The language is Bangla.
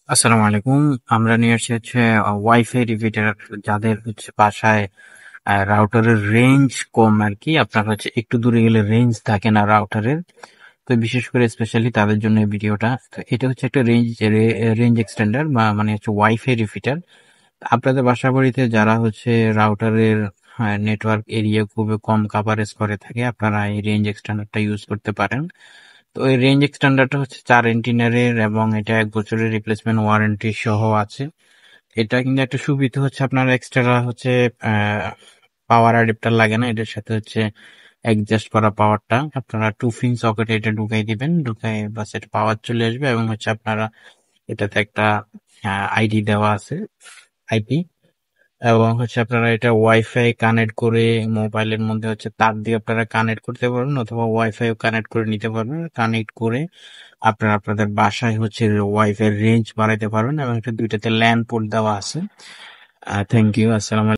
আসসালামু আলাইকুম। আমরা নিয়ে আসছি হচ্ছে ওয়াইফাই রিপিটার। যাদের হচ্ছে বাসায় রাউটারের রেঞ্জ কম আর কি, আপনার হচ্ছে একটু দূরে গেলে রেঞ্জ থাকে না রাউটারের। তো বিশেষ করে স্পেশালি তাদের জন্য এই ভিডিওটা। তো এটা হচ্ছে একটা রেঞ্জ এক্সটেন্ডার বা মানে হচ্ছে ওয়াইফাই রিপিটার। আপনাদের বাসা বাড়িতে যারা হচ্ছে রাউটারের নেটওয়ার্ক এরিয়া খুবই কম কাভারেজ করে থাকে, আপনারা এই রেঞ্জ এক্সটেন্ডারটা ইউজ করতে পারেন। তো এই রেঞ্জ এক্সটেন্ডারটা হচ্ছে 4 এন্টিনারের এবং এটা 1 বছরের রিপ্লেসমেন্ট ওয়ারেন্টি সহ আছে। এটা কিন্তু একটা সুবিধা হচ্ছে আপনার এক্সট্রা হচ্ছে পাওয়ার অ্যাডাপ্টার লাগে না। এটার সাথে হচ্ছে অ্যাডজাস্ট করা পাওয়ারটা আপনারা 2 পিন সকেটে এটা ঢুকাই দিবেন, ঢুকাই বাস এটা পাওয়ার চলে আসবে। এবং হচ্ছে আপনারা এটাতে একটা আইডি দেওয়া আছে, আইপি। এবং হচ্ছে আপনারা এটা ওয়াইফাই কানেক্ট করে মোবাইলের মধ্যে হচ্ছে তার দিয়ে আপনারা কানেক্ট করতে পারবেন, অথবা ওয়াইফাই কানেক্ট করে নিতে পারবেন। কানেক্ট করে আপনারা আপনাদের বাসায় হচ্ছে ওয়াইফাই রেঞ্জ বাড়াইতে পারবেন। এবং এটা দুইটাতে ল্যান পোর্ট দেওয়া আছে। Thank you. আসসালাম।